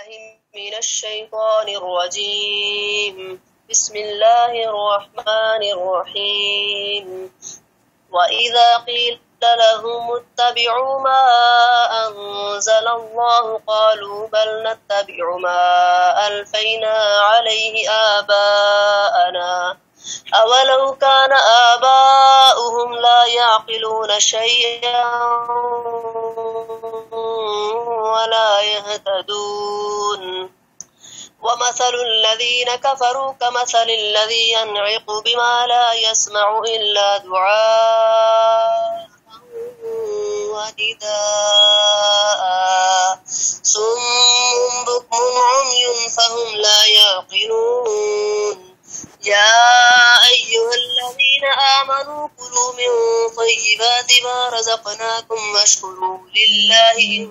بالله من الشيطان الرجيم. بسم الله الرحمن الرحيم. وإذا قيل لهم اتبعوا ما أنزل الله قالوا بل نتبع ما ألفينا عليه آباءنا أولو كان آباؤهم لا يعقلون شيئا ولا يهتدون. ومثل الذين كفروا كمثل الذي ينعق بما لا يسمع إلا دعاء ونداء صم بكم عمي فهم لا يعقلون. يا أيها الذين آمنوا كلوا من طيبات ما رزقناكم واشكروا لله إن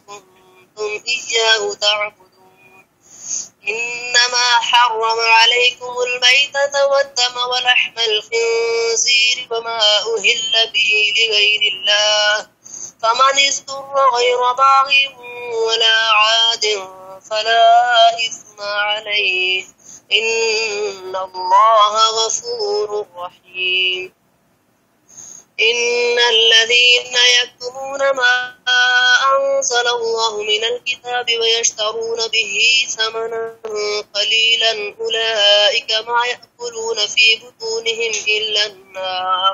كنتم إياه تعبدون. إنما حرم عليكم الميتة والدم ولحم الخنزير وما أهل به لغير الله فمن اضطر غير باغ ولا عاد فلا إثم عليه إن الله غفور رحيم. إن الذين يكتمون ما أنزل الله من الكتاب ويشترون به ثمنا قليلا أولئك ما يأكلون في بطونهم إلا النار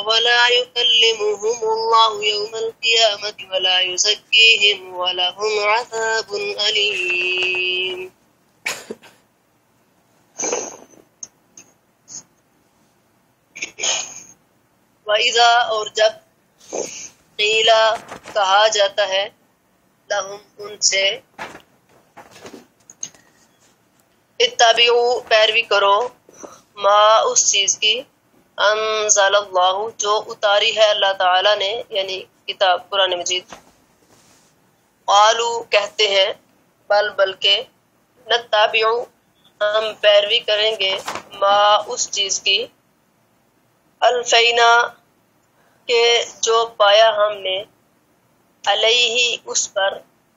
ولا يكلمهم الله يوم القيامة ولا يزكيهم ولهم عذاب أليم. وَإِذَا اور جب قیلا کہا جاتا ہے لہم ان سے اتبعوا پیروی کرو ما اس چیز کی انزل اللہ جو اتاری ہے اللہ تعالی نے یعنی کتاب قرآن مجید. قالوا کہتے ہیں بلکہ نتبع ہم پیروی کریں گے ما اس چیز کی الفینا کہ جو پایا ہم نے علیہ اس پر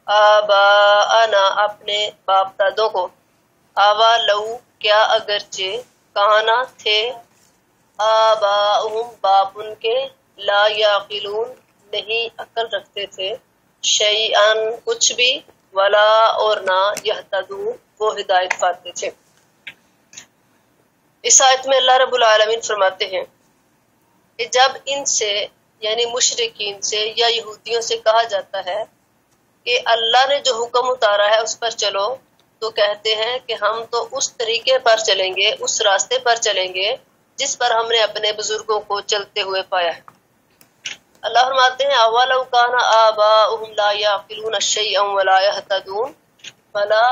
آباءنا اپنے باپ دادوں کو آوا لو کیا اگرچہ کہانا تھے آباؤہم باپ ان کے لا یعقلون نہیں عقل رکھتے تھے شیئن کچھ بھی ولا اور نہ یہتدون وہ ہدایت پاتے تھے. اس آیت میں اللہ رب العالمین فرماتے ہیں کہ جب ان سے یعنی مشرکین سے یا یہودیوں سے کہا جاتا ہے کہ اللہ نے جو حکم اتارا ہے اس پر چلو تو کہتے ہیں کہ ہم تو اس طریقے پر چلیں گے اس راستے پر چلیں گے جس پر ہم نے اپنے بزرگوں کو چلتے ہوئے پایا ہے. اللہ فرماتے ہیں اولو کان آباؤہم لا یعقلون شیئا ولا یہتدون بھلا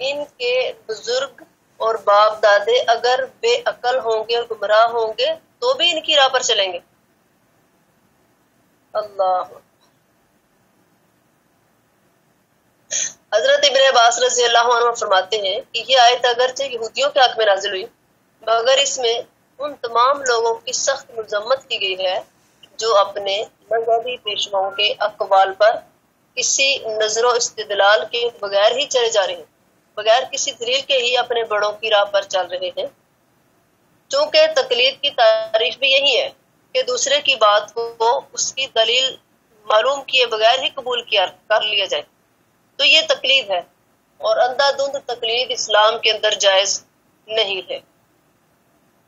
ان کے بزرگ اور باپ دادے اگر بے عقل ہوں گے اور گمراہ ہوں گے تو بھی ان کی راہ پر چلیں گے. اللہ. حضرت ابن عباس رضی اللہ عنہ فرماتے ہیں کہ یہ آیت اگرچہ یہودیوں کے حق میں نازل ہوئی مگر اس میں ان تمام لوگوں کی سخت مذمت کی گئی ہے جو اپنے مذہبی پیشواؤں کے اقوال پر کسی نظر و استدلال کے بغیر ہی چلے جا رہے ہیں بغیر کسی دلیل کے ہی اپنے بڑوں کی راہ پر چل رہے ہیں. چونکہ تقلید کی تعریف بھی یہی ہے کہ دوسرے کی بات کو اس کی دلیل معلوم کیے بغیر ہی قبول کر لیا جائے تو یہ تقلید ہے اور اندھا دھند تقلید اسلام کے اندر جائز نہیں ہے.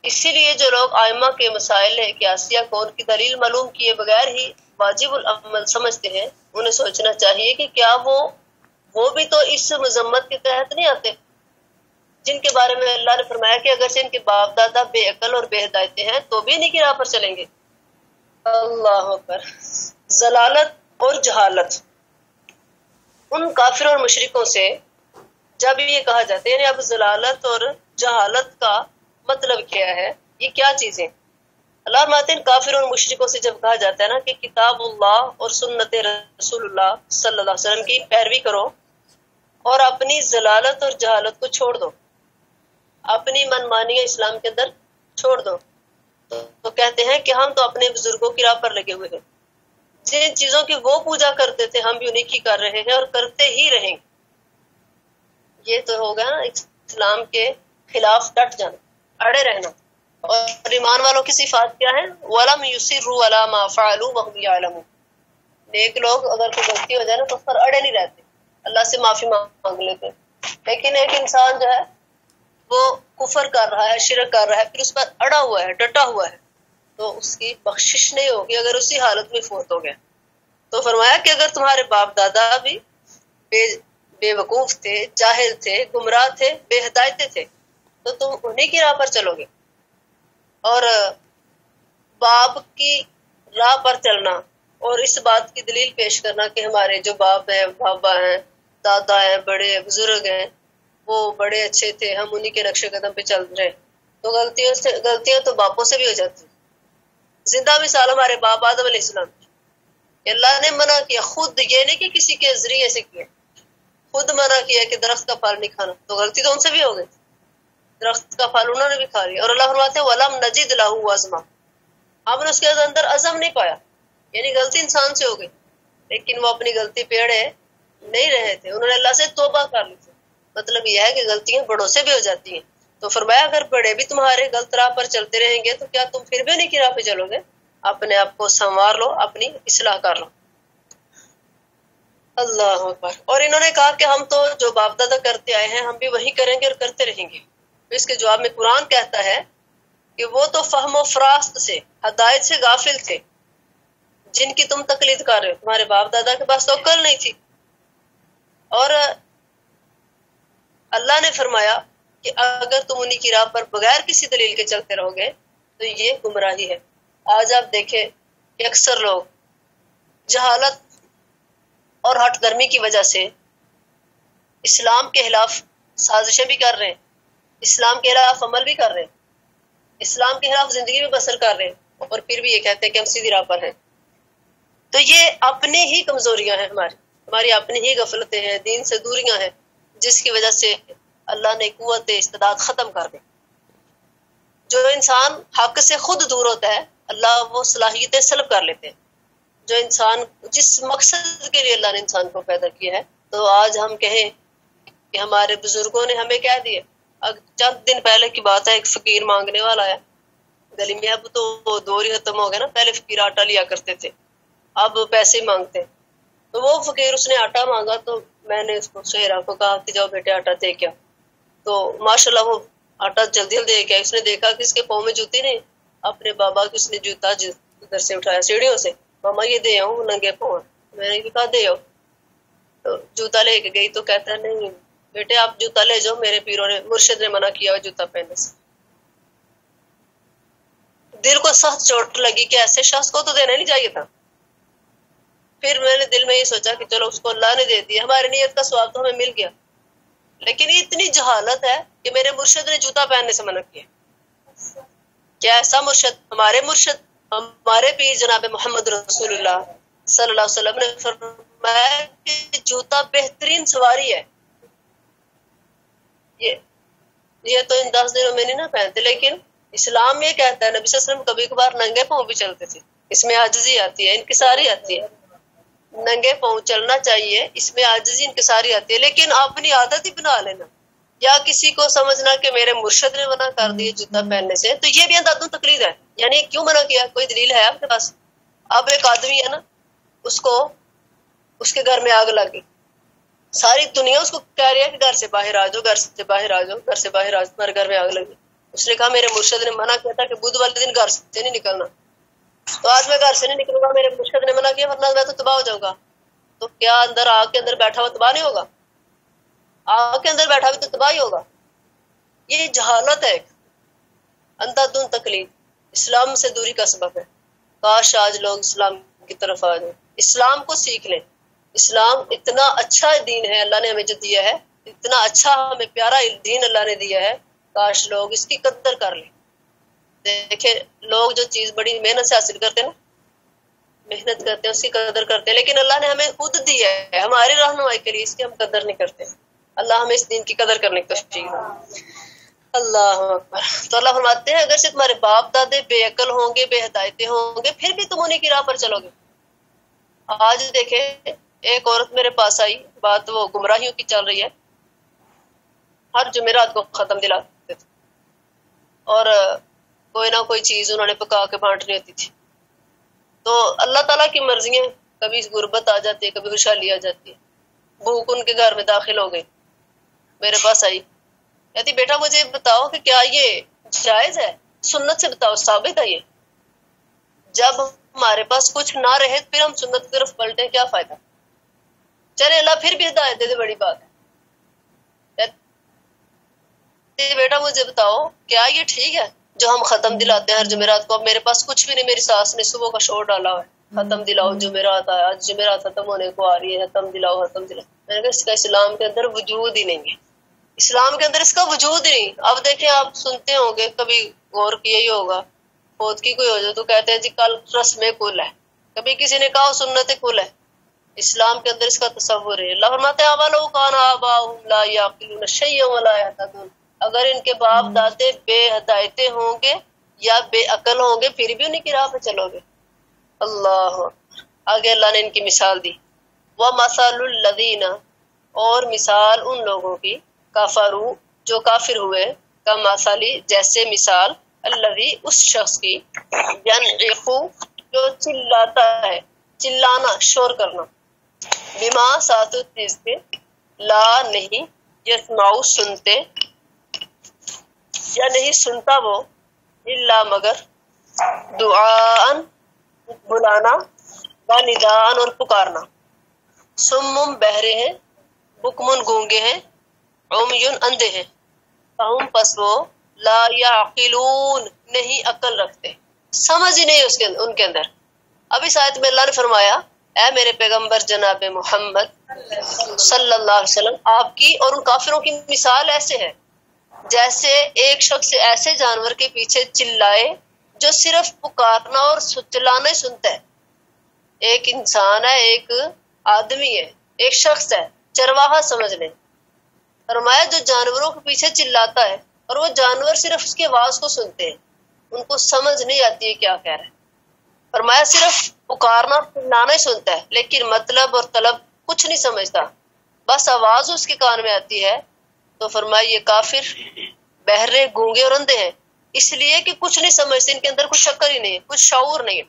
اسی لیے جو لوگ ائمہ کے مسائل قیاسیہ کو ان کی دلیل معلوم کیے بغیر ہی واجب العمل سمجھتے ہیں انہیں سوچنا چاہیے کہ کیا وہ بھی تو اس مذمت کے تحت نہیں آتے جن کے بارے میں اللہ نے فرمایا کہ اگرچہ ان کے باپ دادا بے عقل اور بے ہدایت ہیں تو بھی انہیں کی راہ پر چلیں گے. اللہ اکبر. ضلالت اور جہالت ان کافروں اور مشرکوں سے جب یہ کہا جاتا ہے یعنی اب ضلالت اور جہالت کا مطلب کیا ہے یہ کیا چیزیں اللہ فرماتے ہیں کافروں اور مشرکوں سے جب کہا جاتا ہے نا کہ کتاب اللہ اور سنت رسول اللہ صلی اللہ علیہ وسلم کی پیروی کرو اور اپنی ضلالت اور جہالت کو چھوڑ دو اپنی من مانی اسلام کے اندر چھوڑ دو تو کہتے ہیں کہ ہم تو اپنے بزرگوں کی راہ پر لگے ہوئے ہیں، جن چیزوں کی وہ پوجا کرتے تھے ہم بھی انہیں کی کر رہے ہیں اور کرتے ہی رہیں گے۔ یہ تو ہوگا نا اسلام کے خلاف ڈٹ جانا، اڑے رہنا۔ اور ایمان والوں کی صفات کیا ہے؟ وَلَمْ يُصِرُّوا عَلَىٰ مَا فَعَلُوا وَهُمْ يَعْلَمُونَ۔ نیک لوگ اگر کوئی غلطی ہو جائے نا تو اس پر اڑے نہیں رہتے، اللہ سے معافی مانگ لیتے۔ لیکن ایک انسان جو ہے وہ کفر کر رہا ہے، شرک کر رہا ہے، پھر اس پر اڑا ہوا ہے، ڈٹا ہوا ہے، تو اس کی بخشش نہیں ہوگی اگر اسی حالت میں فوت ہو گیا۔ تو فرمایا کہ اگر تمہارے باپ دادا بھی بے وقوف تھے، جاہل تھے، گمراہ تھے، بے ہدایت تھے، تو تم انہی کی راہ پر چلو گے۔ اور باپ کی راہ پر چلنا اور اس بات کی دلیل پیش کرنا کہ ہمارے جو باپ ہیں، بابا ہیں، دادا ہیں، بڑے بزرگ ہیں، وہ بڑے اچھے تھے، ہم انہی کے نقش قدم پہ چل رہے، تو غلطیاں تو باپوں سے بھی ہو جاتی ہیں۔ زندہ مثال ہمارے باپ آدم علیہ السلام، اللہ نے منع کیا، خود یہ نہیں کہ کسی کے ذریعے سے کیا، خود منع کیا کہ درخت کا پھل نہیں کھانا، تو غلطی تو ان سے بھی ہو گئی، درخت کا پھل انہوں نے بھی کھا لیا۔ اور اللہ فرماتے ہیں وَلَمْ نَجِدْ لَهُ عَزْمًا، ہم نے اس کے اندر عزم نہیں پایا، یعنی غلطی انسان سے ہو گئی لیکن وہ اپنی غلطی پہ اڑے نہیں رہے تھے، انہوں نے اللہ سے توبہ کر لی تھی۔ مطلب یہ ہے کہ غلطیاں بڑوں سے بھی ہو جاتی ہیں، تو فرمایا اگر بڑے بھی تمہارے غلط راہ پر چلتے رہیں گے تو کیا تم پھر بھی انہیں کی راہ پہ چلو گے؟ اپنے آپ کو سنوار لو، اپنی اصلاح کر لو۔ اللہ اکبر۔ اور انہوں نے کہا کہ ہم تو جو باپ دادا کرتے آئے ہیں ہم بھی وہی کریں گے اور کرتے رہیں گے۔ اس کے جواب میں قرآن کہتا ہے کہ وہ تو فہم و فراست سے، ہدایت سے غافل تھے جن کی تم تقلید کر رہے ہو، تمہارے باپ دادا کے پاس تو عقل نہیں تھی۔ اور اللہ نے فرمایا کہ اگر تم انہی کی راہ پر بغیر کسی دلیل کے چلتے رہو گے تو یہ گمراہی ہے۔ آج آپ دیکھیں کہ اکثر لوگ جہالت اور ہٹ درمی کی وجہ سے اسلام کے خلاف سازشیں بھی کر رہے ہیں، اسلام کے خلاف عمل بھی کر رہے ہیں، اسلام کے خلاف زندگی بھی بسر کر رہے ہیں، اور پھر بھی یہ کہتے ہیں کہ ہم سیدھی راہ پر ہیں۔ تو یہ اپنی ہی کمزوریاں ہیں، ہماری اپنی ہی غفلتیں ہیں، دین سے دوریاں ہیں، جس کی وجہ سے اللہ نے قوت استعداد ختم کر دی۔ جو انسان حق سے خود دور ہوتا ہے اللہ وہ صلاحیتیں سلب کر لیتے ہیں۔ جو انسان جس مقصد کے لیے اللہ نے انسان کو پیدا کیا ہے، تو آج ہم کہیں کہ ہمارے بزرگوں نے ہمیں کہہ دیا، چند دن پہلے کی بات ہے، ایک فقیر مانگنے والا آیا گلی میں، اب تو وہ دور ہی ختم ہو گیا نا، پہلے فقیر آٹا لیا کرتے تھے، اب پیسے مانگتے، تو وہ فقیر اس نے آٹا مانگا، تو میں نے اس کو شہرا کو کہا کہ جاؤ بیٹے آٹا دے کے آؤ، تو ماشاءاللہ وہ آٹا جلدی جلدی دے کے آئی۔ اس نے دیکھا کہ اس کے پاؤں میں جوتی نہیں، اپنے بابا کی اس نے جوتا ادھر سے اٹھایا سیڑھیوں سے، ماما یہ دے آؤں ننگے پاؤں، میں نے کہا دے آؤ، تو جوتا لے کے گئی، تو کہتا ہے نہیں بیٹے آپ جوتا لے جاؤ، میرے پیروں نے مرشد نے منع کیا جوتا پہننے سے۔ دل کو سخت چوٹ لگی کہ ایسے شخص کو تو دینا نہیں چاہیے تھا۔ پھر میں نے دل میں یہ سوچا کہ چلو اس کو اللہ نے دے دیا، ہماری نیت کا ثواب تو ہمیں مل گیا، لیکن یہ اتنی جہالت ہے کہ میرے مرشد نے جوتا پہننے سے منع کیا۔ کیا ایسا مرشد، ہمارے پیر جناب محمد رسول اللہ صلی اللہ علیہ وسلم نے فرمایا کہ جوتا بہترین سواری ہے، یہ تو ان 10 دنوں میں نہیں نہ پہنتے، لیکن اسلام یہ کہتا ہے، نبی صلی اللہ علیہ وسلم کبھی کبھار ننگے پاؤں بھی چلتے تھے، اس میں عاجزی آتی ہے، انکساری آتی ہے، ننگے پاؤں چلنا چاہیے، اس میں عاجزی انکساری آتی ہے، لیکن اپنی عادت ہی بنا لینا یا کسی کو سمجھنا کہ میرے مرشد نے منع کر دیا جوتا پہننے سے، تو یہ بھی اندھادھند تقلید ہے۔ یعنی کیوں منع کیا؟ کوئی دلیل ہے آپ کے پاس؟ اب ایک آدمی ہے نا، اس کے گھر میں آگ لگ گئی، ساری دنیا اس کو کہہ رہی ہے کہ گھر سے باہر آ جاؤ، گھر سے باہر آ جاؤ، گھر سے باہر آ جاؤ، تمہارے گھر میں آگ لگی۔ اس نے کہا میرے مرشد نے منع کیا تھا کہ بدھ والے دن گھر سے نہیں نکلنا، تو آج میں گھر سے نہیں نکلوں گا، میرے مرشد نے منع کیا ورنہ میں تو تباہ ہو جاؤں گا۔ تو کیا اندر آگ کے اندر بیٹھا ہوا تباہ نہیں ہوگا؟ آگ کے اندر بیٹھا ہوا تو تباہ ہی ہوگا۔ یہ جہالت ہے، اندھادھند تقلید، اسلام سے دوری کا سبب ہے۔ کاش آج لوگ اسلام کی طرف آ جائیں، اسلام کو سیکھ لیں۔ اسلام اتنا اچھا دین ہے، اللہ نے ہمیں جو دیا ہے، اتنا اچھا ہمیں پیارا دین اللہ نے دیا ہے، کاش لوگ اس کی قدر کر لیں۔ دیکھیں لوگ جو چیز بڑی محنت سے حاصل کرتے ہیں نا، محنت کرتے ہیں، اس کی قدر کرتے ہیں، لیکن اللہ نے ہمیں خود دیا ہے ہماری رہنمائی کے لیے، اس کی ہم قدر نہیں کرتے۔ اللہ ہمیں اس دین کی قدر کرنے کی توفیق دے۔ اللہ اکبر. تو اللہ فرماتے ہیں اگر سے تمہارے باپ دادے بے عقل ہوں گے، بے ہدایتے ہوں گے، پھر بھی تم انہیں کی راہ پر چلو گے. آج دیکھیں ایک عورت میرے پاس آئی، بات وہ گمراہیوں کی چل رہی ہے، ہر جمعرات کو ختم دلاتے تھے اور کوئی نہ کوئی چیز انہوں نے پکا کے بانٹنی ہوتی تھی. تو اللہ تعالیٰ کی مرضیاں، کبھی غربت آ جاتی ہے، کبھی خوشحالی آ جاتی ہے. بھوک ان کے گھر میں داخل ہو گئی، میرے پاس آئی، کہتی بیٹا مجھے بتاؤ کہ کیا یہ جائز ہے؟ سنت سے بتاؤ، ثابت ہے یہ؟ جب ہمارے پاس کچھ نہ رہے پھر ہم سنت کی طرف پلٹیں، کیا فائدہ؟ چلے اللہ پھر بھی ہدایت دے دے، بڑی بات ہے. بیٹا مجھے بتاؤ کیا یہ ٹھیک ہے جو ہم ختم دلاتے ہیں ہر جمعرات کو؟ اب میرے پاس کچھ بھی نہیں، میری ساس نے صبح کا شور ڈالا ہوا ہے، ختم دلاؤ جمعرات آیا، آج جمعرات ختم ہونے کو آ رہی ہے، ختم دلاؤ ختم دلاؤ. میں نے کہا اس کا اسلام کے اندر وجود ہی نہیں ہے، اسلام کے اندر اس کا وجود ہی نہیں. اب دیکھیں آپ سنتے ہوں گے، کبھی غور کیا ہی ہوگا، فوت کی کوئی ہو جائے تو کہتے ہیں جی کل رسم کل ہے، کبھی کسی نے کہا سنت کل ہے. اسلام کے اندر اس کا تصور ہے. اللہ فرماتے ہیں اولو کان آباؤہم لا یعقلون شیئا ولا یہتدون، اگر ان کے باپ دادے بے ہدایتے ہوں گے یا بے عقل ہوں گے پھر بھی انہیں کی راہ پہ چلو گے. اللہ. آگے اللہ نے ان کی مثال دی، وَمَثَلُ الَّذِينَ، اور مثال ان لوگوں کی، کفروا جو کافر ہوئے، کمثل جیسے مثال، الذی اس شخص کی، ینعق جو چلاتا ہے، چلانا شور کرنا، بما ساتھ چیز کے، لا نہیں، یسمع سنتے، یا نہیں سنتا وہ، الا مگر، دعاء بلانا، و نداء اور پکارنا، سمم بہرے ہیں، بکمن گونگے ہیں، عمیٌ اندھے ہیں، فہم پس وہ، لا یعقلون نہیں عقل رکھتے، سمجھ ہی نہیں ان کے اندر. اب اس آیت میں اللہ نے فرمایا اے میرے پیغمبر جناب محمد صلی اللہ علیہ وسلم، آپ کی اور ان کافروں کی مثال ایسے ہے جیسے ایک شخص ایسے جانور کے پیچھے چلائے جو صرف پکارنا اور چلانا ہی سنتا ہے. ایک انسان ہے، ایک آدمی ہے، ایک شخص ہے، چرواہا سمجھ لیں. فرمایا جو جانوروں کے پیچھے چلاتا ہے اور وہ جانور صرف اس کی آواز کو سنتے ہیں، ان کو سمجھ نہیں آتی ہے کیا کہہ رہا ہے. فرمایا صرف پکارنا اور چلانا ہی سنتا ہے لیکن مطلب اور طلب کچھ نہیں سمجھتا، بس آواز اس کے کان میں آتی ہے. تو فرمایا یہ کافر بہرے، گونگے اور اندھے ہیں، اس لیے کہ کچھ نہیں سمجھتے، ان کے اندر کچھ عقل ہی نہیں ہے، کچھ شعور نہیں ہے.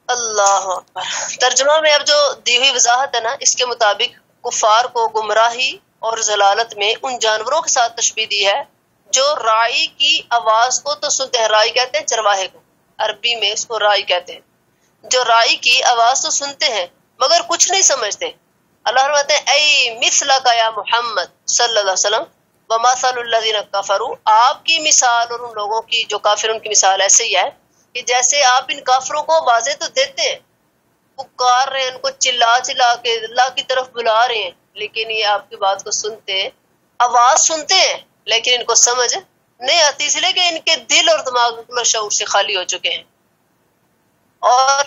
اللہ اکبر. ترجمہ میں اب جو دی ہوئی وضاحت ہے نا، اس کے مطابق کفار کو گمراہی اور ضلالت میں ان جانوروں کے ساتھ تشبیہ دی ہے جو رائی کی آواز کو تو سنتے ہیں، رائی کہتے ہیں چرواہے کو، عربی میں اس کو رائی کہتے ہیں، جو رائی کی آواز تو سنتے ہیں مگر کچھ نہیں سمجھتے. اللہ فرماتے ہیں ای مثلک یا محمد صلی اللہ علیہ وسلم ومثل الذین کفروا، آپ کی مثال اور ان لوگوں کی جو کافر، ان کی مثال ایسے ہی ہے کہ جیسے آپ ان کافروں کو آوازیں تو دیتے ہیں، پکار رہے ہیں، ان کو چلا چلا کے اللہ کی طرف بلا رہے ہیں، لیکن یہ آپ کی بات کو سنتے ہیں، آواز سنتے ہیں لیکن ان کو سمجھ نہیں آتی، اس لیے کہ ان کے دل اور دماغ شعور سے خالی ہو چکے ہیں. اور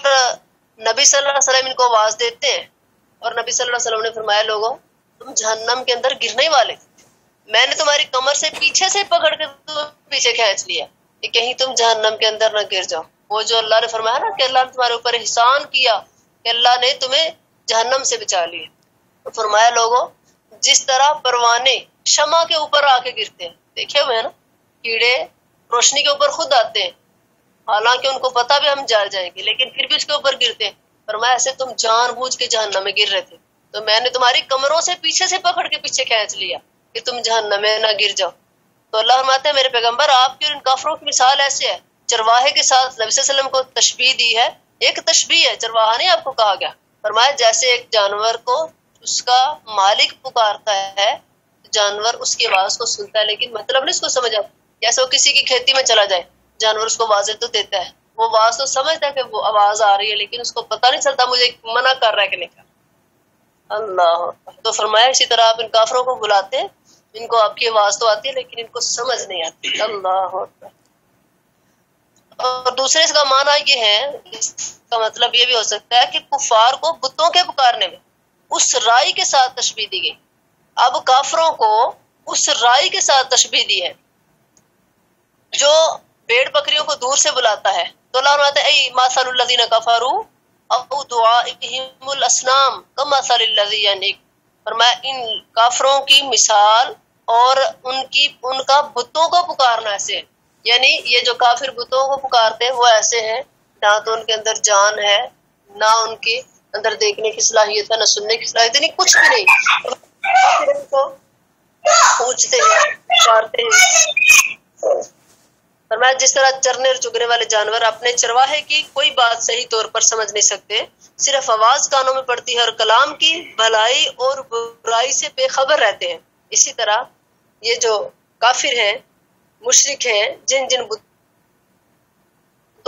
نبی صلی اللہ علیہ وسلم ان کو آواز دیتے ہیں اور نبی صلی اللہ علیہ وسلم نے فرمایا لوگوں تم جہنم کے اندر گرنے والے، میں نے تمہاری کمر سے پیچھے سے پکڑ کے پیچھے کھینچ لیا کہ کہیں تم جہنم کے اندر نہ گر جاؤ. وہ جو اللہ نے فرمایا نا کہ اللہ نے تمہارے اوپر احسان کیا کہ اللہ نے تمہیں جہنم سے بچا لیا. تو فرمایا لوگوں جس طرح پروانے شمع کے اوپر آ کے گرتے ہیں، دیکھے ہوئے ہیں نا، کیڑے روشنی کے اوپر خود آتے ہیں، حالانکہ ان کو پتا بھی ہم جل جائیں گے لیکن پھر بھی اس کے اوپر گرتے ہیں. فرمایا ایسے تم جان بوجھ کے جہنم میں گر رہے تھے تو میں نے تمہاری کمروں سے پیچھے سے پکڑ کے پیچھے کھینچ لیا کہ تم جہنم میں نہ گر جاؤ. تو اللہ فرماتے ہیں میرے پیغمبر آپ کی اور ان کافروں کی مثال ایسے ہے. چرواہے کے ساتھ نبی صلی اللہ علیہ وسلم کو تشبیہ دی ہے، ایک تشبیہ ہے، چرواہا نہیں آپ کو کہا گیا. فرمایا جیسے ایک جانور کو اس کا مالک پکارتا ہے، جانور اس کی آواز کو سنتا ہے لیکن مطلب نہیں اس کو سمجھ آتا. جیسے وہ کسی کی کھیتی میں چلا جائے، جانور اس کو آوازیں تو دیتا ہے، وہ آواز تو سمجھتا ہے کہ وہ آواز آ رہی ہے لیکن اس کو پتہ نہیں چلتا مجھے منع کر رہا ہے کہ نہیں کر. اللہ. تو فرمایا اسی طرح آپ ان کافروں کو بلاتے ہیں، ان کو آپ کی آواز تو آتی ہے لیکن ان کو سمجھ نہیں آتی. اللہ. اور دوسرے اس کا معنی یہ ہے، اس کا مطلب یہ بھی ہو سکتا ہے کہ کفار کو بتوں کے پکارنے میں اس رائی کے ساتھ تشبیہ دی گئی. اب کافروں کو اس رائی کے ساتھ تشبیہ دی ہے جو بھیڑ بکریوں کو دور سے بلاتا ہے. تو اللہ فرماتے ہیں ای مثل الذین کفروا او دعائهم الاسنام کمثل الذی ینک. فرمایا ان کافروں کی مثال اور ان کا بتوں کو پکارنا ایسے ہے. یعنی یہ جو کافر بتوں کو پکارتے ہیں وہ ایسے ہیں نہ تو ان کے اندر جان ہے نہ ان کے اندر دیکھنے کی صلاحیت ہے نہ سننے کی صلاحیت ہے, نہیں کچھ بھی نہیں. ان کو پوچھتے ہیں پکارتے ہیں. فرمایا جس طرح چرنے اور چگنے والے جانور اپنے چرواہے کی کوئی بات صحیح طور پر سمجھ نہیں سکتے, صرف آواز کانوں میں پڑتی ہے اور کلام کی بھلائی اور برائی سے بے خبر رہتے ہیں, اسی طرح یہ جو کافر ہیں مشرک ہیں جن بتوں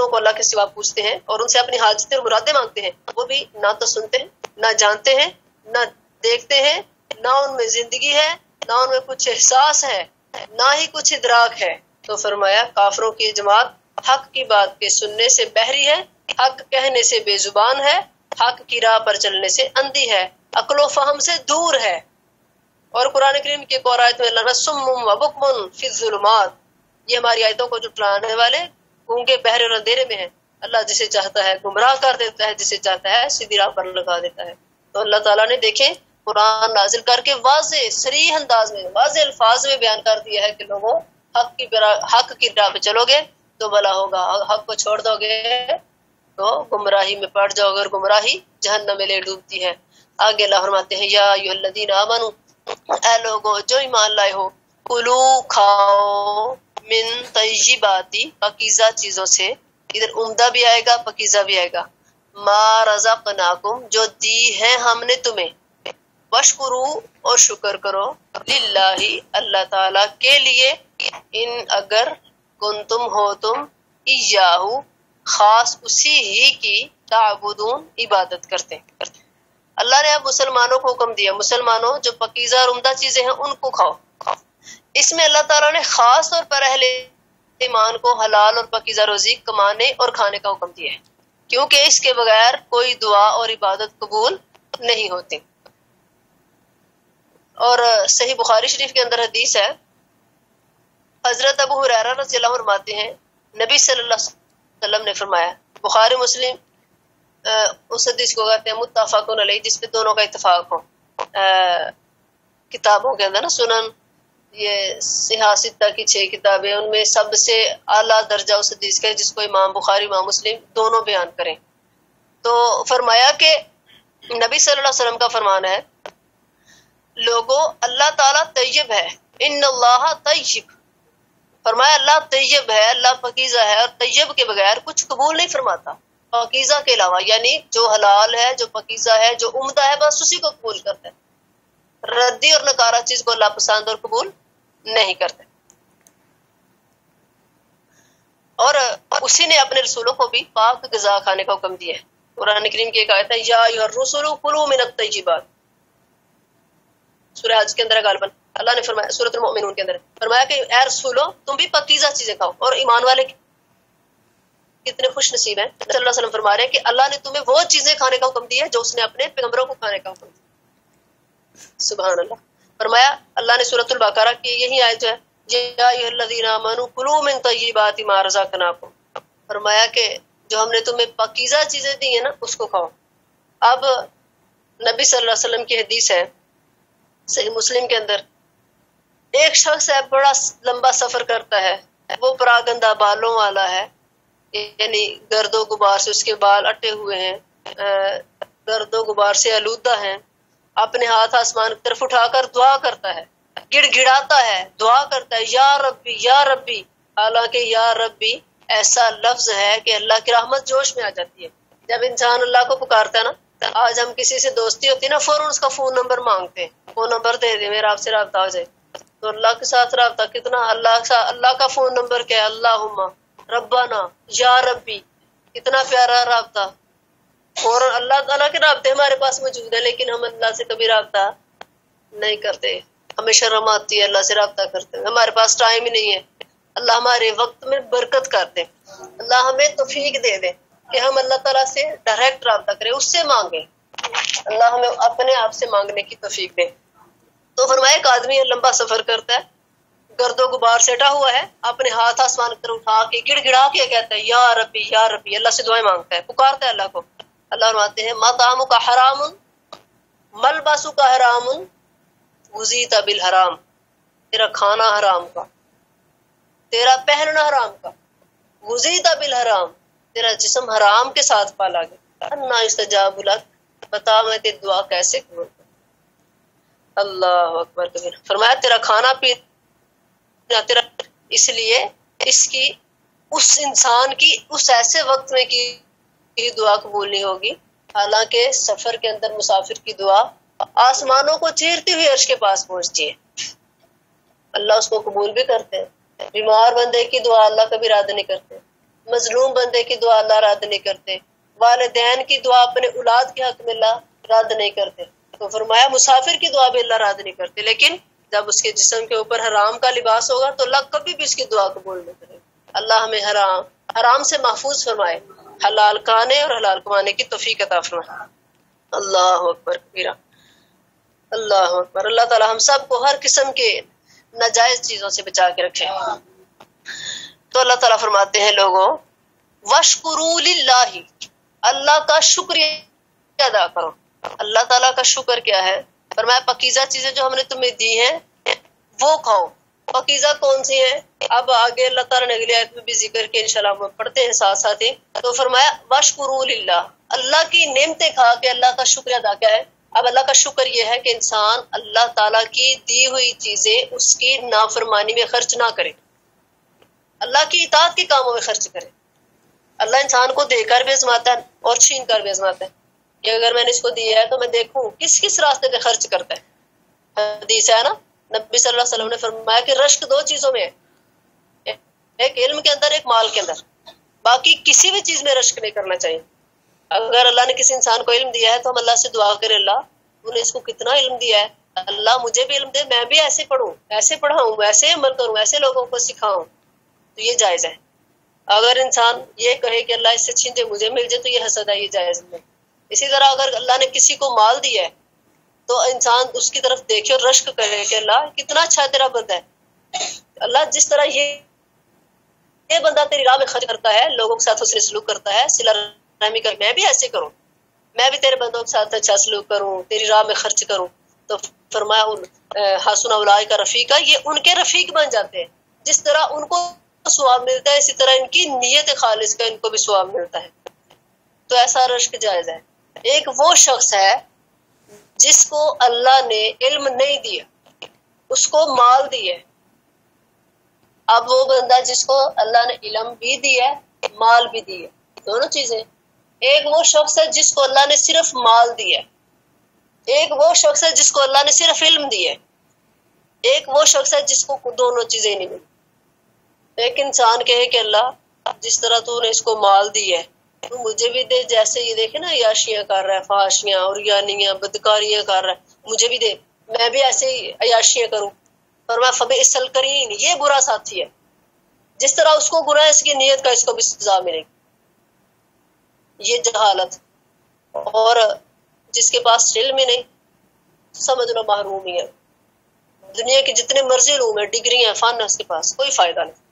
کو اللہ کے سوا پوچھتے ہیں اور ان سے اپنی حاجتیں اور مرادیں مانگتے ہیں, وہ بھی نہ تو سنتے ہیں نہ جانتے ہیں نہ دیکھتے ہیں, نہ ان میں زندگی ہے نہ ان میں کچھ احساس ہے نہ ہی کچھ ادراک ہے. تو فرمایا کافروں کی جماعت حق کی بات کے سننے سے بہری ہے, حق کہنے سے بے زبان ہے, حق کی راہ پر چلنے سے اندھی ہے, عقل و فہم سے دور ہے. اور قرآن کریم کی ایک اور آیت میں اللہ سم و بکم فی الظلمات, یہ ہماری آیتوں کو جھٹلانے والے گونگے بہرے اور اندھیرے میں ہیں. اللہ جسے چاہتا ہے گمراہ کر دیتا ہے, جسے چاہتا ہے سیدھی راہ پر لگا دیتا ہے. تو اللہ تعالیٰ نے دیکھیں قرآن نازل کر کے واضح صریح انداز میں واضح الفاظ میں بیان کر دیا ہے کہ لوگوں حق کی راہ پہ چلو گے تو بھلا ہوگا, حق کو چھوڑ دو گے تو گمراہی میں پڑ جاؤ گے اور گمراہی جہنم میں لے ڈوبتی ہے. آگے اللہ فرماتے ہیں یا ایھا الذین آمنوا, اے لوگو جو ایمان لائے ہو, کلو کھاؤ من طیباتی پاکیزہ چیزوں سے, ادھر عمدہ بھی آئے گا پاکیزہ بھی آئے گا, ما رزقناکم جو دی ہے ہم نے تمہیں, وشکرو اور شکر کرو, للہ اللہ تعالی کے لیے, ان اگر کنتم ہو تم ایاہو خاص اسی ہی کی تعبدون عبادت کرتے. اللہ نے اب مسلمانوں کو حکم دیا مسلمانوں جو پاکیزہ اور عمدہ چیزیں ہیں ان کو کھاؤ. اس میں اللہ تعالیٰ نے خاص طور پر اہل ایمان کو حلال اور پاکیزہ روزی کمانے اور کھانے کا حکم دیا ہے, کیونکہ اس کے بغیر کوئی دعا اور عبادت قبول نہیں ہوتی. اور صحیح بخاری شریف کے اندر حدیث ہے, حضرت ابو ہریرہ رضی اللہ عنہ فرماتے ہیں نبی صلی اللہ علیہ وسلم نے فرمایا, بخاری مسلم اس حدیث کو کہتے ہیں متفقون علیہ جس پہ دونوں کا اتفاق ہو. کتابوں کے اندر نا سنن یہ صحاح ستہ کی 6 کتابیں, ان میں سب سے اعلیٰ درجہ اس حدیث کا ہے جس کو امام بخاری امام مسلم دونوں بیان کریں. تو فرمایا کہ نبی صلی اللہ علیہ وسلم کا فرمان ہے لوگوں اللہ تعالیٰ طیب ہے, ان اللہ طیب, فرمایا اللہ طیب ہے, اللہ پاکیزہ ہے اور طیب کے بغیر کچھ قبول نہیں فرماتا پاکیزہ کے علاوہ, یعنی جو حلال ہے جو پاکیزہ ہے جو عمدہ ہے بس اسی کو قبول کرتا ہے, ردی اور نکارہ چیز کو اللہ پسند اور قبول نہیں کرتے. اور اسی نے اپنے رسولوں کو بھی پاک غذا کھانے کا حکم دیا ہے. قرآن کریم کی ایک آیت ہے یا ایھا الرسل کلوا من الطیبات, سورہ حج کے اندر غالباً اللہ نے فرمایا, سورۃ المؤمنون کے اندر فرمایا کہ اے رسولو تم بھی پاکیزہ چیزیں کھاؤ. اور ایمان والے کتنے خوش نصیب ہیں, صلی اللہ علیہ وسلم فرما رہے ہیں کہ اللہ نے تمہیں وہ چیزیں کھانے کا حکم دیا جو اس نے اپنے پیغمبروں کو کھانے کا حکم دیا. سبحان اللہ. فرمایا اللہ نے سورۃ البقرہ کی یہی آیت جو ہے یا ایھا الذین آمنوا کلوا من طیبات ما رزقناکم, فرمایا کہ جو ہم نے تمہیں پاکیزہ چیزیں دی ہیں نا اس کو کھاؤ. اب نبی صلی اللہ علیہ وسلم کی حدیث ہے صحیح مسلم کے اندر, ایک شخص ہے بڑا لمبا سفر کرتا ہے, وہ پراگندہ بالوں والا ہے, یعنی گرد و غبار سے اس کے بال اٹے ہوئے ہیں, گرد و غبار سے آلودہ ہیں, اپنے ہاتھ آسمان کی طرف اٹھا کر دعا کرتا ہے, گڑ گڑاتا ہے, دعا کرتا ہے یا ربی یا ربی, حالانکہ یا ربی ایسا لفظ ہے کہ اللہ کی رحمت جوش میں آ جاتی ہے. جب انسان اللہ کو پکارتا ہے نا, آج ہم کسی سے دوستی ہوتی ہے نا فوراً اس کا فون نمبر مانگتے ہیں, فون نمبر دے دے میرا آپ سے رابطہ ہو جائے. تو اللہ کے ساتھ رابطہ کتنا, اللہ کا فون نمبر کیا ہے, اللہم ربنا یا ربی, کتنا پیارا رابطہ. اور اللہ تعالیٰ کے رابطے ہمارے پاس موجود ہیں لیکن ہم اللہ سے کبھی رابطہ نہیں کرتے, ہمیں شرم آتی ہے اللہ سے رابطہ کرتے ہیں, ہمارے پاس ٹائم ہی نہیں ہے. اللہ ہمارے وقت میں برکت کر دے, اللہ ہمیں توفیق دے دے کہ ہم اللہ تعالیٰ سے ڈائریکٹ رابطہ کریں, اس سے مانگیں, اللہ ہمیں اپنے آپ سے مانگنے کی توفیق دے. تو فرمایا ایک آدمی لمبا سفر کرتا ہے، گرد و غبار سیٹا ہوا ہے، اپنے ہاتھ آسمان کی طرف اٹھا کے گڑ گڑا کے کہتا ہے یا ربی یا ربی، اللہ سے دعائیں مانگتا ہے، پکارتا ہے اللہ کو۔ اللہ فرماتے ہیں مطعمک حرام ملبسک حرام غزیت بالحرام، تیرا کھانا حرام کا، تیرا پہننا حرام کا، غزیت بالحرام، تیرا جسم حرام کے ساتھ پالا گیا، انا استجاب لک، بتا میں تیری دعا کیسے کروں۔ اللہ اکبر کبیر۔ فرمایا تیرا کھانا پینا تیرا، اس لیے اس کی اس انسان کی اس ایسے وقت میں کی دعا قبول نہیں ہوگی، حالانکہ سفر کے اندر مسافر کی دعا آسمانوں کو چیرتی ہوئی عرش کے پاس پہنچتی ہے، اللہ اس کو قبول بھی کرتے ہیں۔ بیمار بندے کی دعا اللہ کبھی رد نہیں کرتے، مظلوم بندے کی دعا اللہ رد نہیں کرتے، والدین کی دعا اپنے اولاد کے حق میں اللہ رد نہیں کرتے۔ تو فرمایا مسافر کی دعا بھی اللہ رد نہیں کرتے، لیکن جب اس کے جسم کے اوپر حرام کا لباس ہوگا تو اللہ کبھی بھی اس کی دعا قبول نہیں کرے۔ اللہ ہمیں حرام سے محفوظ فرمائے، حلال کھانے اور حلال کمانے کی توفیق عطا فرمائے۔ اللہ اکبر کبیرہ، اللہ اکبر۔ اللہ تعالی ہم سب کو ہر قسم کے ناجائز چیزوں سے بچا کے رکھے۔ تو اللہ تعالیٰ فرماتے ہیں لوگوں وَاشْكُرُوا لِلَّهِ، اللہ کا شکریہ ادا کرو۔ اللہ تعالیٰ کا شکر کیا ہے؟ فرمایا پاکیزہ چیزیں جو ہم نے تمہیں دی ہیں وہ کھاؤ۔ پاکیزہ کون سی ہیں؟ اب آگے اللہ تعالیٰ نے اگلی آیت میں بھی ذکر کیا، انشاءاللہ ہم پڑھتے ہیں ساتھ ساتھ ہی۔ تو فرمایا وَاشْكُرُوا لِلَّهِ، اللہ کی نعمتیں کھا کے اللہ کا شکر ادا کیا ہے؟ اب اللہ کا شکر یہ ہے کہ انسان اللہ تعالیٰ کی دی ہوئی چیزیں اس کی نافرمانی میں خرچ نہ کرے، اللہ کی اطاعت کے کاموں میں خرچ کرے۔ اللہ انسان کو دے کر بھی آزماتا ہے اور چھین کر بھی آزماتا ہے کہ اگر میں نے اس کو دیا ہے تو میں دیکھوں کس کس راستے پہ خرچ کرتا ہے۔ حدیث ہے نا، نبی صلی اللہ علیہ وسلم نے فرمایا کہ رشک دو چیزوں میں ہے، ایک علم کے اندر، ایک مال کے اندر، باقی کسی بھی چیز میں رشک نہیں کرنا چاہیے۔ اگر اللہ نے کسی انسان کو علم دیا ہے تو ہم اللہ سے دعا کریں اللہ تو نے اس کو کتنا علم دیا ہے، اللہ مجھے بھی علم دے، میں بھی ایسے پڑھوں، ایسے پڑھاؤں، ایسے عمل کروں، ایسے لوگوں کو سکھاؤں، تو یہ جائز ہے۔ اگر انسان یہ کہے کہ اللہ اس سے چھین دے مجھے مل جائے تو یہ حسد ہے، یہ جائز نہیں۔ اسی طرح اگر اللہ نے کسی کو مال دیا ہے تو انسان اس کی طرف دیکھے اور رشک کرے کہ اللہ کتنا اچھا تیرا بندہ ہے، اللہ جس طرح یہ بندہ تیری راہ میں خرچ کرتا ہے، لوگوں کے ساتھ حسن سلوک کرتا ہے، صلہ رحمی کر، میں بھی ایسے کروں، میں بھی تیرے بندوں کے ساتھ اچھا سلوک کروں، تیری راہ میں خرچ کروں۔ تو فرمایا حسن اولئک رفیقا، یہ ان کے رفیق بن جاتے ہیں، جس طرح ان کو ثواب ملتا ہے اسی طرح ان کی نیت خالص کا ان کو بھی ثواب ملتا ہے۔ تو ایسا رشک جائز ہے۔ ایک وہ شخص ہے جس کو اللہ نے علم نہیں دیا، اس کو مال دیا ہے۔ اب وہ بندہ جس کو اللہ نے علم بھی دیا ہے، مال بھی دیا، دونوں چیزیں۔ ایک وہ شخص ہے جس کو اللہ نے صرف مال دیا، ایک وہ شخص ہے جس کو اللہ نے صرف علم دیا، ایک وہ شخص ہے جس کو دونوں چیزیں نہیں ملی۔ ایک انسان کہے کہ اللہ جس طرح تو نے اس کو مال دیا ہے تو مجھے بھی دے، جیسے یہ دیکھے نا عیاشیاں کر رہا ہے، فحاشیاں اور یانیاں بدکاریاں کر رہا ہے، مجھے بھی دے، میں بھی ایسے ہی عیاشیاں کروں۔ فرمایا فبئس القرین، یہ برا ساتھی ہے، جس طرح اس کو گناہ اس کی نیت کا اس کو بھی سزا ملے گی۔ یہ جہالت، اور جس کے پاس علم ہی نہیں سمجھ لو محروم ہی ہے۔ دنیا کے جتنے مرضی علوم ہیں، ڈگری ہیں، فن ہے، اس کے پاس کوئی فائدہ نہیں۔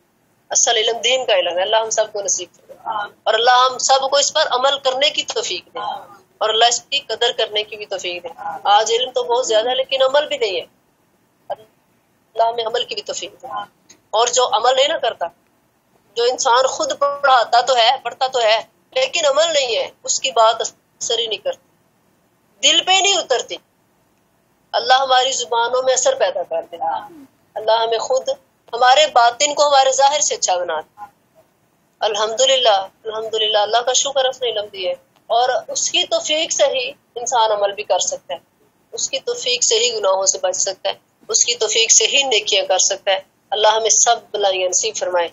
اصل علم دین کا علم ہے، اللہ ہم سب کو نصیب کرے اور اللہ ہم سب کو اس پر عمل کرنے کی توفیق دے اور اللہ اس کی قدر کرنے کی بھی توفیق دے۔ آج علم تو بہت زیادہ ہے لیکن عمل بھی نہیں ہے، اللہ ہمیں عمل کی بھی توفیق دے۔ اور جو عمل نہیں نہ کرتا، جو انسان خود پڑھاتا تو ہے، پڑھتا تو ہے لیکن عمل نہیں ہے، اس کی بات اثر ہی نہیں کرتی، دل پہ نہیں اترتی۔ اللہ ہماری زبانوں میں اثر پیدا کر دے، اللہ ہمیں خود ہمارے باطن کو ہمارے ظاہر سے اچھا بنا دے۔ الحمدللہ الحمدللہ، اللہ کا شکر اس نے علم دیا اور اس کی توفیق سے ہی انسان عمل بھی کر سکتا ہے، اس کی توفیق سے ہی گناہوں سے بچ سکتا ہے، اس کی توفیق سے ہی نیکیاں کر سکتا ہے۔ اللہ ہمیں سب بلائیاں نصیب فرمائے۔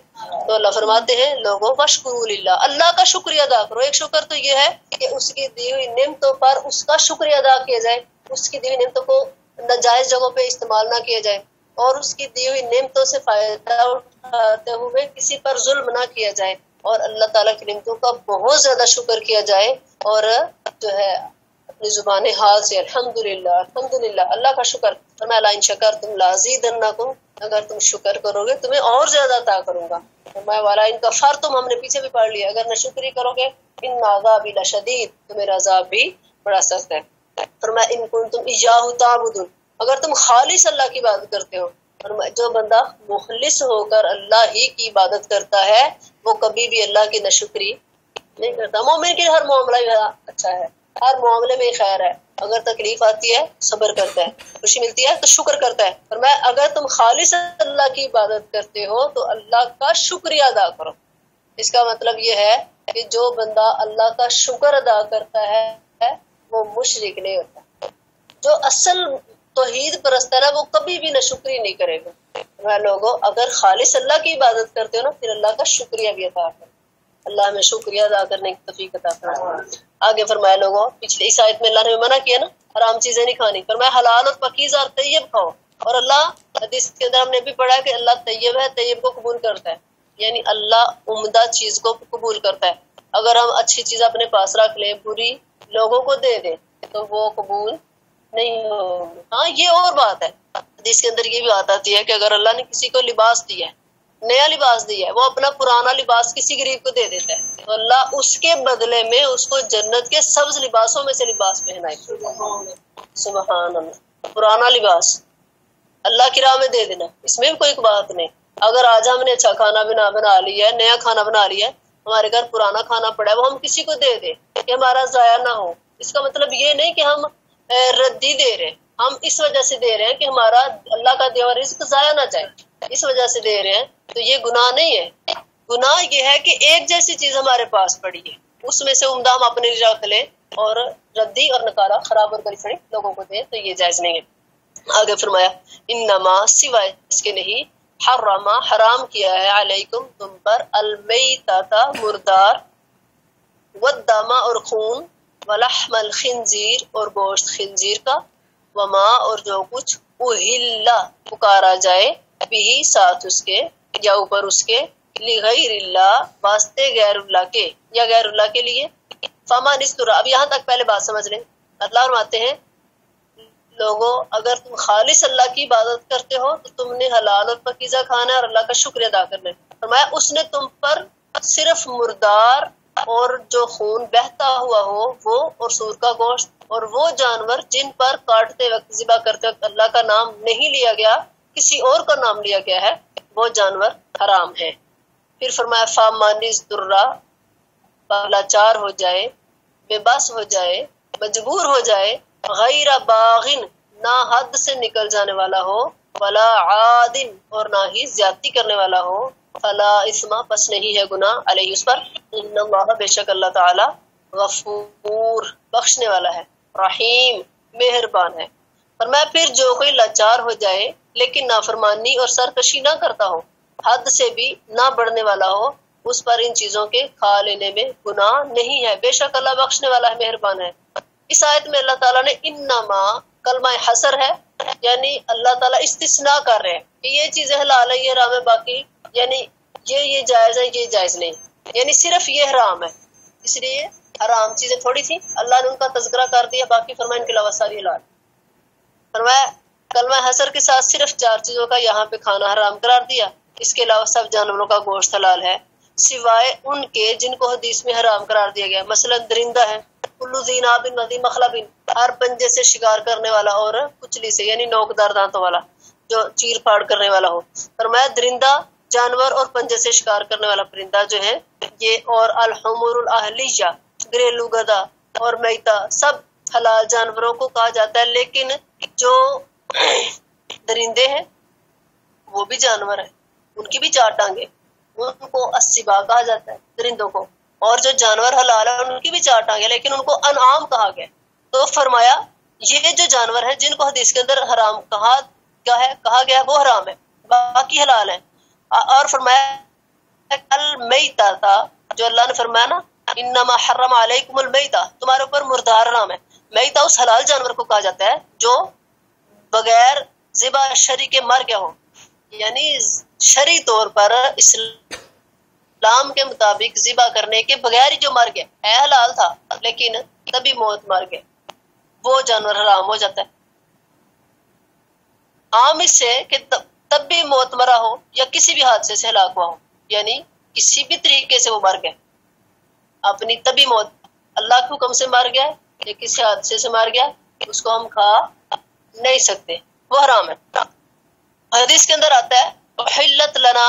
تو اللہ فرماتے ہیں لوگوں واشکروا للہ، اللہ کا شکریہ ادا کرو۔ ایک شکر تو یہ ہے کہ اس کی دی ہوئی نعمتوں پر اس کا شکریہ ادا کیا جائے، اس کی دی ہوئی نعمتوں کو ناجائز جگہوں پہ استعمال نہ کیا جائے اور اس کی دی ہوئی نعمتوں سے فائدہ اٹھاتے ہوئے کسی پر ظلم نہ کیا جائے اور اللہ تعالیٰ کی نعمتوں کا بہت زیادہ شکر کیا جائے اور جو ہے اپنی زبان حال سے الحمدللہ الحمدللہ اللہ کا شکر. فرمایا لئن شکرتم لازیدنکم، اگر تم شکر کرو گے تمہیں اور زیادہ عطا کروں گا. فرمایا ولئن کفرتم، ہم نے پیچھے بھی پڑھ لیا، اگر نہ شکری کرو گے ان عذابی لشدید، تو میرا عذاب بھی بڑا سخت ہے. فرمایا ان کنتم ایاہ تعبدون، اگر تم خالص اللہ کی عبادت کرتے ہو. فرمایا جو بندہ مخلص ہو کر اللہ ہی کی عبادت کرتا ہے وہ کبھی بھی اللہ کی ناشکری نہیں کرتا. مومن کے ہر معاملہ اچھا ہے، ہر معاملے میں خیر ہے. اگر تکلیف آتی ہے صبر کرتا ہے، خوشی ملتی ہے تو شکر کرتا ہے. اور میں اگر تم خالص اللہ کی عبادت کرتے ہو تو اللہ کا شکریہ ادا کرو. اس کا مطلب یہ ہے کہ جو بندہ اللہ کا شکر ادا کرتا ہے وہ مشرک نہیں ہوتا. جو اصل توحید پرست ہے نا وہ کبھی بھی ناشکری نہیں کرے گا. میں لوگوں اگر خالص اللہ کی عبادت کرتے ہو نا پھر اللہ کا شکریہ بھی ادا کرو. اللہ ہمیں شکریہ ادا کرنے کی توفیق عطا فرمائے. آگے فرمایا لوگوں پچھلے اس آیت میں اللہ نے منع کیا نا حرام چیزیں نہیں کھانی. فرمایا حلال اور پاکیزہ اور طیب کھاؤ. اور اللہ حدیث کے اندر ہم نے بھی پڑھا کہ اللہ طیب ہے، طیب کو قبول کرتا ہے. یعنی اللہ عمدہ چیز کو قبول کرتا ہے. اگر ہم اچھی چیز اپنے پاس رکھ لیں بری لوگوں کو دے دیں تو وہ قبول نہیں ہوگی. ہاں یہ اور بات ہے، حدیث کے اندر یہ بھی بات آتی ہے کہ اگر اللہ نے کسی کو لباس دیا ہے، نیا لباس دیا ہے، وہ اپنا پرانا لباس کسی غریب کو دے دیتا ہے تو اللہ اس کے بدلے میں اس کو جنت کے سبز لباسوں میں سے لباس پہنائے. سبحان اللہ. پرانا لباس اللہ کی راہ میں دے دینا، اس میں بھی کوئی بات نہیں. اگر آج ہم نے اچھا کھانا بنا لیا ہے، نیا کھانا بنا لیا ہے، ہمارے گھر پرانا کھانا پڑا ہے، وہ ہم کسی کو دے دیں کہ ہمارا ضائع نہ ہو. اس کا مطلب یہ نہیں کہ ہم ردی دے رہے ہیں، ہم اس وجہ سے دے رہے ہیں کہ ہمارا اللہ کا دیا ہوا رزق ضائع نہ جائے، اس وجہ سے دے رہے ہیں. تو یہ گناہ نہیں ہے. گناہ یہ ہے کہ ایک جیسی چیز ہمارے پاس پڑی ہے اس میں سے عمدہ ہم اپنے لیے رکھ لیں اور ردی اور نکارا خراب اور گلی لوگوں کو دیں، تو یہ جائز نہیں ہے. آگے فرمایا انما سوائے اس کے نہیں حرما حرام کیا ہے علیکم تم پر المیتۃ مردار والدم اور خون ولحم الخنزیر اور گوشت خنزیر کا وما اور جو کچھ اہل پکارا جائے بھی ساتھ اس کے یا اوپر اس کے لغیر اللہ واسطے غیر اللہ کے یا غیر اللہ کے لیے. فمن استر، اب یہاں تک پہلے بات سمجھ لیں. اللہ فرماتے ہیں لوگوں اگر تم خالص اللہ کی عبادت کرتے ہو تو تم نے حلال اور پاکیزہ کھانا ہے اور اللہ کا شکر ادا کرنا ہے. فرمایا اس نے تم پر صرف مردار اور جو خون بہتا ہوا ہو وہ اور سور کا گوشت اور وہ جانور جن پر کاٹتے وقت ذبح کرتے وقت اللہ کا نام نہیں لیا گیا کسی اور کا نام لیا گیا ہے وہ جانور حرام ہے. پھر فرمایا فامانز درہ لاچار ہو جائے، بے بس ہو جائے، مجبور ہو جائے، غیر باغن نہ حد سے نکل جانے والا ہو، ولا عادن اور نہ ہی زیادتی کرنے والا ہو، فلا اسم پس نہیں ہے گناہ علیہ اس پر. ان اللہ بے شک اللہ تعالی غفور بخشنے والا ہے، رحیم مہربان ہے. فرمایا پھر جو کوئی لاچار ہو جائے لیکن نافرمانی اور سرکشی نہ کرتا ہو، حد سے بھی نہ بڑھنے والا ہو، اس پر ان چیزوں کے کھا لینے میں گناہ نہیں ہے. بے شک اللہ بخشنے والا ہے، مہربان ہے. اس آیت میں اللہ تعالیٰ نے انما کلمہ حصر ہے، یعنی اللہ تعالیٰ استثناء کر رہے ہیں کہ یہ چیزیں حلال ہے یہ حرام ہے، باقی یعنی یہ جائز ہے یہ جائز نہیں، یعنی صرف یہ حرام ہے. اس لیے حرام چیزیں تھوڑی تھی اللہ نے ان کا تذکرہ کر دیا، باقی فرمایا ان کے علاوہ ساری حلال. فرمایا کلمہ حصر کے ساتھ صرف 4 چیزوں کا یہاں پہ کھانا حرام قرار دیا، اس کے علاوہ سب جانوروں کا گوشت حلال ہے سوائے ان کے جن کو حدیث میں حرام قرار دیا گیا. مثلا درندہ ہے، کلو ذی ناب وذی مخلب، ہر پنجے سے شکار کرنے والا اور کچلی سے یعنی نوکدار دانتوں والا جو چیر پھاڑ کرنے والا ہو. فرمایا درندہ جانور اور پنجے سے شکار کرنے والا پرندہ جو ہے یہ، اور الحمر الاہلیہ گھریلو گدھا اور میتا سب حلال جانوروں کو کہا جاتا ہے. لیکن جو درندے ہیں وہ بھی جانور ہیں، ان کی بھی 4 ٹانگیں، ان کو السباع کہا جاتا ہے درندوں کو. اور جو جانور حلال ہے ان کی بھی 4 ٹانگیں لیکن ان کو انعام کہا گیا. تو فرمایا یہ جو جانور ہیں جن کو حدیث کے اندر حرام کہا گیا ہے وہ حرام ہے، باقی حلال ہیں. اور فرمایا المیتہ تھا جو اللہ نے فرمایا نا انما حرم علیکم المیتہ، تمہارے اوپر مردار حرام ہے. میتہ اس حلال جانور کو کہا جاتا ہے جو بغیر ذبح شرعی کے مر گیا ہو، یعنی شرعی طور پر اسلام کے مطابق ذبح کرنے کے بغیر ہی جو مر گیا ہے حلال تھا لیکن تبھی موت مر گیا. وہ جانور حرام ہو جاتا ہے. عام اس سے کہ تب بھی موت مرا ہو یا کسی بھی حادثے سے ہلاک ہوا ہو، یعنی کسی بھی طریقے سے وہ مر گیا، اپنی طبی موت، اللہ کے حکم سے مر گیا یا کسی حادثے سے مر گیا، اس کو ہم کھا نہیں سکتے، وہ حرام ہے. حدیث کے اندر آتا ہے احلت لنا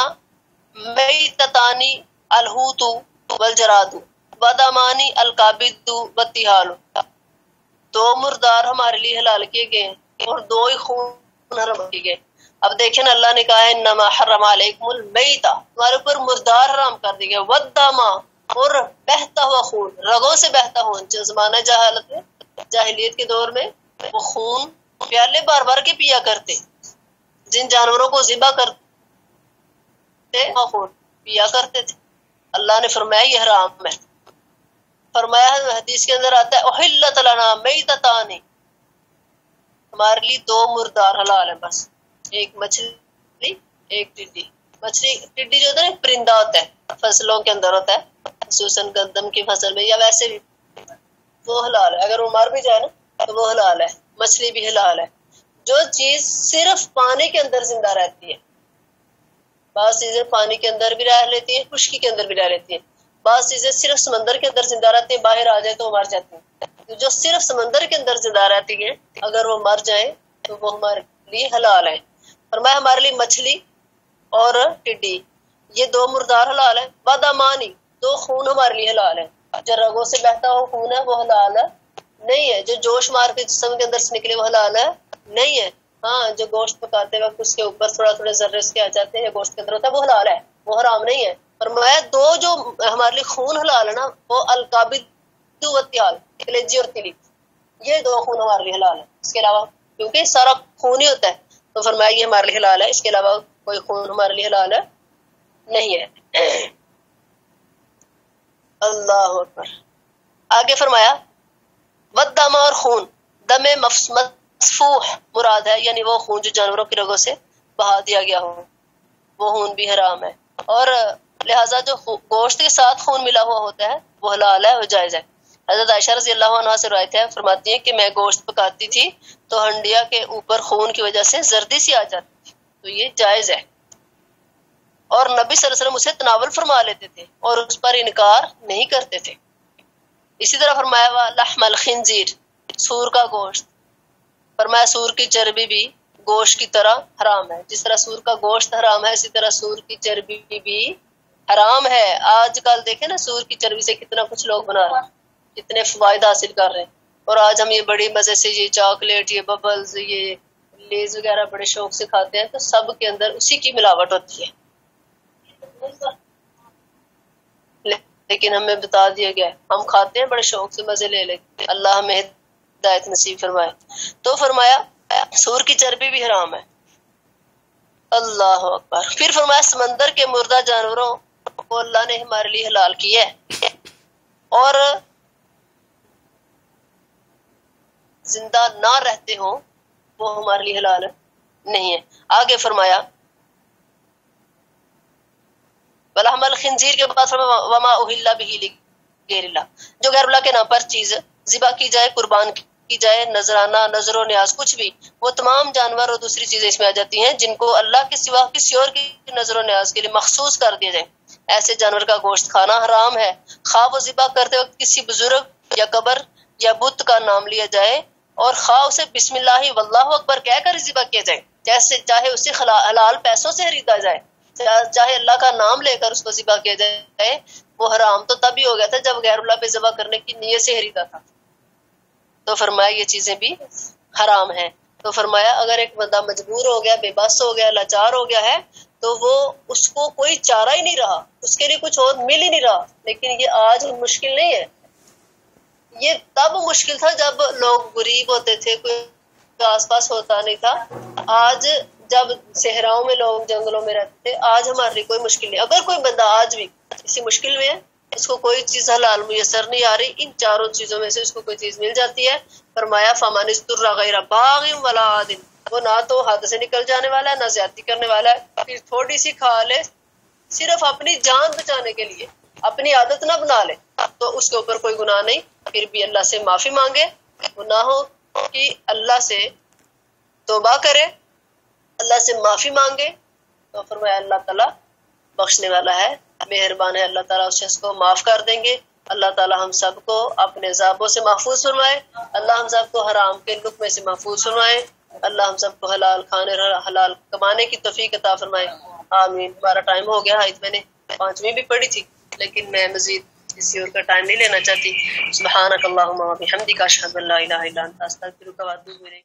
میتتانی الحوت والجراد ودمانی القابض والتحال، دو مردار ہمارے لیے حلال کیے گئے ہیں اور دو ہی خون حرام کیے گئے. اب دیکھیں نا، اللہ نے کہا ہے انما حرم علیکم المیتہ، تمہارے اوپر مردار حرام کر دی گیا، والدما، اور بہتا ہوا خون، رگوں سے بہتا خون. جو زمانہ جاہلیت کے دور میں وہ خون پیالے بار بار کے پیا کرتے، جن جانوروں کو ذبح کرتے وہ خون پیا کرتے تھے. اللہ نے فرمایا یہ حرام ہے. فرمایا حدیث کے اندر آتا ہے احلت لنا میتتان، ہمارے لیے دو مردار حلال ہیں بس، ایک مچھلی ایک ٹڈی. مچھلی ٹڈی جو ہوتا ہے پرندہ ہوتا ہے، فصلوں کے اندر ہوتا ہے، خصوصاً گندم کی فصل میں یا ویسے بھی وہ حلال ہے، اگر وہ مر بھی جائے نا تو وہ حلال ہے. مچھلی بھی حلال ہے. جو چیز صرف پانی کے اندر زندہ رہتی ہے، بعض چیزیں پانی کے اندر بھی رہ لیتی ہیں، خشکی کے اندر بھی رہ لیتی ہیں، بعض چیزیں صرف سمندر کے اندر زندہ رہتی ہیں، باہر آ جائے تو وہ مر جاتی ہیں. جو صرف سمندر کے اندر زندہ رہتی ہیں اگر وہ مر جائیں تو وہ ہمارے لیے حلال ہے. فرمایا ہمارے لیے مچھلی اور ٹڈی یہ دو مردار حلال ہے. بدامانی، دو خون ہمارے لیے حلال ہے. جو رگوں سے بہتا ہوا خون ہے وہ حلال ہے نہیں ہے، جو جوش مار کے جسم کے اندر سے نکلے وہ حلال ہے نہیں ہے. ہاں، جو گوشت پکاتے وقت اس کے اوپر تھوڑا تھوڑے ذرے سے آ جاتے ہیں گوشت کے اندر ہوتا ہے وہ حلال ہے، وہ حرام نہیں ہے. فرمایا دو جو ہمارے لیے خون حلال ہے نا، وہ القابض والتحال، کلیجی اور تلی، یہ دو خون ہمارے لیے حلال ہے. اس کے علاوہ کیونکہ سارا خون ہی ہوتا ہے تو فرمایا یہ ہمارے لیے حلال ہے، اس کے علاوہ کوئی خون ہمارے لیے حلال ہے نہیں ہے. اللہ اکبر. آگے فرمایا والدم، اور خون، دم مسفوح مراد ہے، یعنی وہ خون جو جانوروں کی رگوں سے بہا دیا گیا ہو، وہ خون بھی حرام ہے. اور لہٰذا جو گوشت کے ساتھ خون ملا ہوا ہوتا ہے وہ حلال ہے، وہ جائز ہے. حضرت عائشہ رضی اللہ عنہا سے روایت ہے، فرماتی ہیں کہ میں گوشت پکاتی تھی تو ہنڈیا کے اوپر خون کی وجہ سے زردی سی آ جاتی تھی، تو یہ جائز ہے. اور نبی صلی اللہ علیہ وسلم اسے تناول فرما لیتے تھے اور اس پر انکار نہیں کرتے تھے. اسی طرح فرمایا ہوا لحم الخنزیر، سور کا گوشت، فرمایا سور کی چربی بھی گوشت کی طرح حرام ہے. جس طرح سور کا گوشت حرام ہے اسی طرح سور کی چربی بھی حرام ہے. آج کل دیکھیں نا سور کی چربی سے کتنا کچھ لوگ بنا رہے ہیں، کتنے فوائد حاصل کر رہے ہیں. اور آج ہم یہ بڑی مزے سے یہ چاکلیٹ، یہ ببلز، یہ لیز وغیرہ بڑے شوق سے کھاتے ہیں، تو سب کے اندر اسی کی ملاوٹ ہوتی ہے. لیکن ہمیں بتا دیا گیا ہے، ہم کھاتے ہیں بڑے شوق سے، مزے لے لیتے. اللہ ہمیں ہدایت نصیب فرمائے. تو فرمایا سور کی چربی بھی حرام ہے. اللہ اکبر. پھر فرمایا سمندر کے مردہ جانوروں کو اللہ نے ہمارے لیے حلال کیا ہے اور زندہ نہ رہتے ہوں وہ ہمارے لیے حلال نہیں ہے. آگے فرمایا ولحم الخنزیر کے بعد وما اہل به لغیر اللہ، جو غیر اللہ کے نام پر چیز ذبح کی جائے، قربان کی جائے، نذرانہ، نذر و نیاز، کچھ بھی، وہ تمام جانور اور دوسری چیزیں اس میں آ جاتی ہیں جن کو اللہ کے سوا کسی اور کی نذر و نیاز کے لیے مخصوص کر دیا جائے. ایسے جانور کا گوشت کھانا حرام ہے، خواہ وہ ذبح کرتے وقت کسی بزرگ یا قبر یا بت کا نام لیا جائے اور خواہ اسے بسم اللہ واللہ اکبر کہہ کر ذبح کیا جائے، جیسے چاہے اسے حلال پیسوں سے خریدا جائے، چاہے اللہ کا نام لے کر اس کو ذبح کیا جائے. وہ حرام تو تب ہی ہو گیا تھا جب غیر اللہ پہ ذبح کرنے کی نیت سے خریدا تھا. تو فرمایا یہ چیزیں بھی حرام ہیں. تو فرمایا اگر ایک بندہ مجبور ہو گیا، بے بس ہو گیا، لاچار ہو گیا ہے، تو وہ اس کو کوئی چارہ ہی نہیں رہا، اس کے لیے کچھ اور مل ہی نہیں رہا. لیکن یہ آج مشکل نہیں ہے، یہ تب مشکل تھا جب لوگ غریب ہوتے تھے، کوئی آس پاس ہوتا نہیں تھا. آج جب صحراؤں میں لوگ جنگلوں میں رہتے تھے، آج ہمارے لیے کوئی مشکل نہیں. اگر کوئی بندہ آج بھی کسی مشکل میں ہے، اس کو کوئی چیز حلال میسر نہیں آ رہی، ان چاروں چیزوں میں سے اس کو کوئی چیز مل جاتی ہے. فرمایا فمن اضطر غیر باغ ولا عاد، وہ نہ تو حد سے نکل جانے والا ہے نہ زیادتی کرنے والا ہے، پھر تھوڑی سی کھا لے صرف اپنی جان بچانے کے لیے، اپنی عادت نہ بنا لے، تو اس کے اوپر کوئی گناہ نہیں. پھر بھی اللہ سے معافی مانگے، گناہوں کہ اللہ سے توبہ کرے، اللہ سے معافی مانگے، تو فرمایا اللہ تعالیٰ بخشنے والا ہے، مہربان ہے، اللہ تعالیٰ اس شخص کو معاف کر دیں گے۔ اللہ تعالیٰ ہم سب کو اپنے عذابوں سے محفوظ فرمائے، اللہ ہم سب کو حرام کے لقمے سے محفوظ فرمائے، اللہ ہم سب کو حلال کھانے حلال کمانے کی توفیق عطا فرمائے، آمین۔ ہمارا ٹائم ہو گیا، میں نے 5ویں بھی پڑھی تھی لیکن میں مزید کسی اور کا ٹائم نہیں لینا چاہتی۔ سبحانک اللہم و بحمدک، اشہد ان لا الہ الا انت، استغفرک و اتوب الیک۔